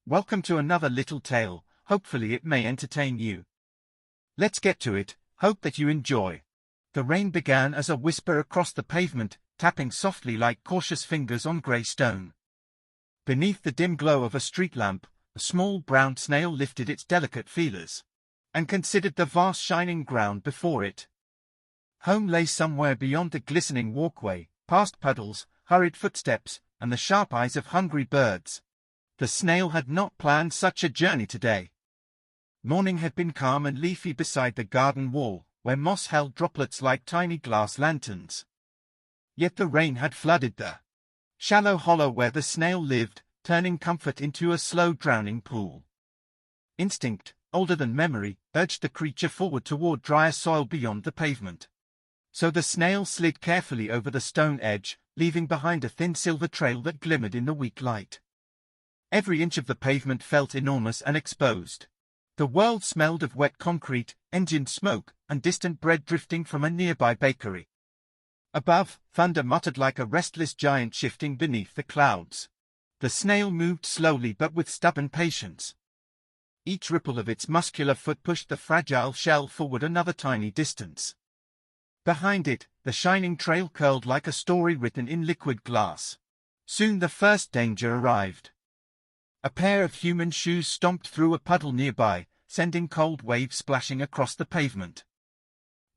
Welcome to another little tale, hopefully it may entertain you. Let's get to it, hope that you enjoy. The rain began as a whisper across the pavement, tapping softly like cautious fingers on grey stone. Beneath the dim glow of a street lamp, a small brown snail lifted its delicate feelers, and considered the vast shining ground before it. Home lay somewhere beyond the glistening walkway, past puddles, hurried footsteps, and the sharp eyes of hungry birds. The snail had not planned such a journey today. Morning had been calm and leafy beside the garden wall, where moss held droplets like tiny glass lanterns. Yet the rain had flooded the shallow hollow where the snail lived, turning comfort into a slow drowning pool. Instinct, older than memory, urged the creature forward toward drier soil beyond the pavement. So the snail slid carefully over the stone edge, leaving behind a thin silver trail that glimmered in the weak light. Every inch of the pavement felt enormous and exposed. The world smelled of wet concrete, engine smoke, and distant bread drifting from a nearby bakery. Above, thunder muttered like a restless giant shifting beneath the clouds. The snail moved slowly but with stubborn patience. Each ripple of its muscular foot pushed the fragile shell forward another tiny distance. Behind it, the shining trail curled like a story written in liquid glass. Soon the first danger arrived. A pair of human shoes stomped through a puddle nearby, sending cold waves splashing across the pavement.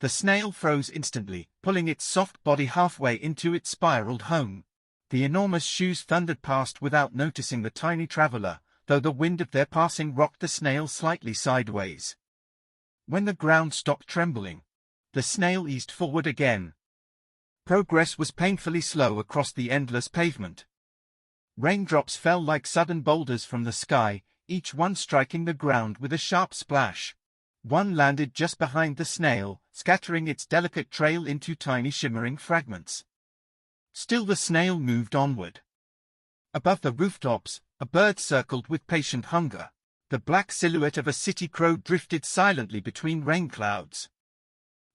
The snail froze instantly, pulling its soft body halfway into its spiraled home. The enormous shoes thundered past without noticing the tiny traveler, though the wind of their passing rocked the snail slightly sideways. When the ground stopped trembling, the snail eased forward again. Progress was painfully slow across the endless pavement. Raindrops fell like sudden boulders from the sky, each one striking the ground with a sharp splash. One landed just behind the snail, scattering its delicate trail into tiny shimmering fragments. Still the snail moved onward. Above the rooftops, a bird circled with patient hunger. The black silhouette of a city crow drifted silently between rain clouds.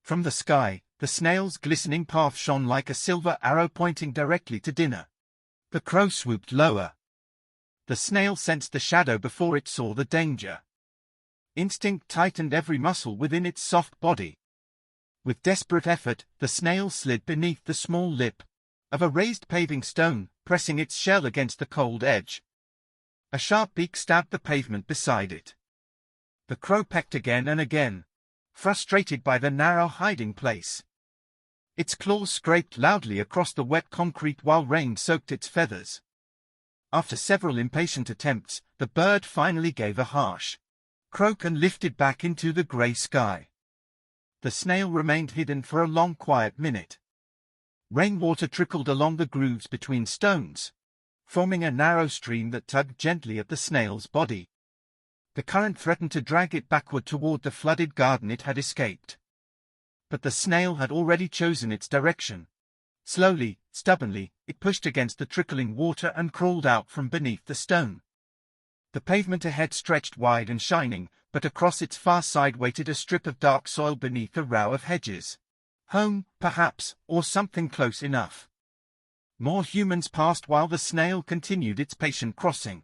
From the sky, the snail's glistening path shone like a silver arrow pointing directly to dinner. The crow swooped lower. The snail sensed the shadow before it saw the danger. Instinct tightened every muscle within its soft body. With desperate effort, the snail slid beneath the small lip of a raised paving stone, pressing its shell against the cold edge. A sharp beak stabbed the pavement beside it. The crow pecked again and again, frustrated by the narrow hiding place. Its claws scraped loudly across the wet concrete while rain soaked its feathers. After several impatient attempts, the bird finally gave a harsh croak and lifted back into the grey sky. The snail remained hidden for a long quiet minute. Rainwater trickled along the grooves between stones, forming a narrow stream that tugged gently at the snail's body. The current threatened to drag it backward toward the flooded garden it had escaped. But the snail had already chosen its direction. Slowly, stubbornly, it pushed against the trickling water and crawled out from beneath the stone. The pavement ahead stretched wide and shining, but across its far side waited a strip of dark soil beneath a row of hedges. Home, perhaps, or something close enough. More humans passed while the snail continued its patient crossing.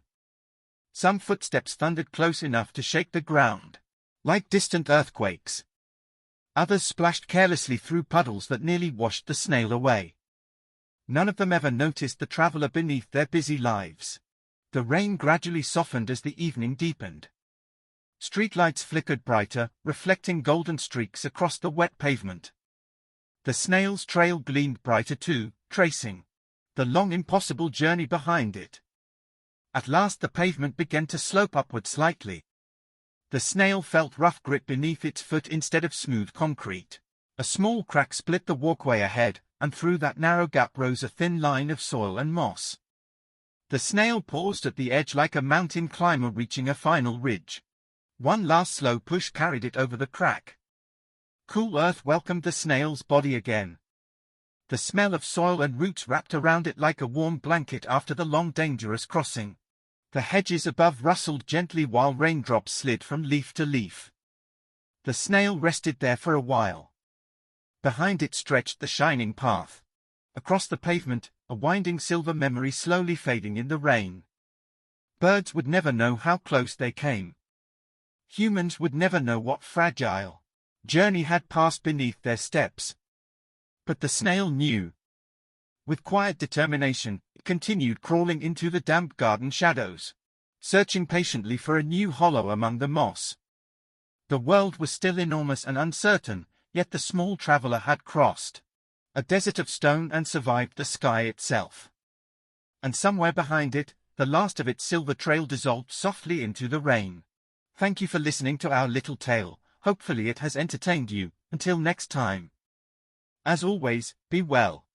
Some footsteps thundered close enough to shake the ground, like distant earthquakes. Others splashed carelessly through puddles that nearly washed the snail away. None of them ever noticed the traveler beneath their busy lives. The rain gradually softened as the evening deepened. Streetlights flickered brighter, reflecting golden streaks across the wet pavement. The snail's trail gleamed brighter too, tracing the long impossible journey behind it. At last the pavement began to slope upward slightly. The snail felt rough grit beneath its foot instead of smooth concrete. A small crack split the walkway ahead, and through that narrow gap rose a thin line of soil and moss. The snail paused at the edge like a mountain climber reaching a final ridge. One last slow push carried it over the crack. Cool earth welcomed the snail's body again. The smell of soil and roots wrapped around it like a warm blanket after the long dangerous crossing. The hedges above rustled gently while raindrops slid from leaf to leaf. The snail rested there for a while. Behind it stretched the shining path. Across the pavement, a winding silver memory slowly fading in the rain. Birds would never know how close they came. Humans would never know what fragile journey had passed beneath their steps. But the snail knew. With quiet determination, it continued crawling into the damp garden shadows, searching patiently for a new hollow among the moss. The world was still enormous and uncertain, yet the small traveler had crossed a desert of stone and survived the sky itself. And somewhere behind it, the last of its silver trail dissolved softly into the rain. Thank you for listening to our little tale. Hopefully it has entertained you. Until next time. As always, be well.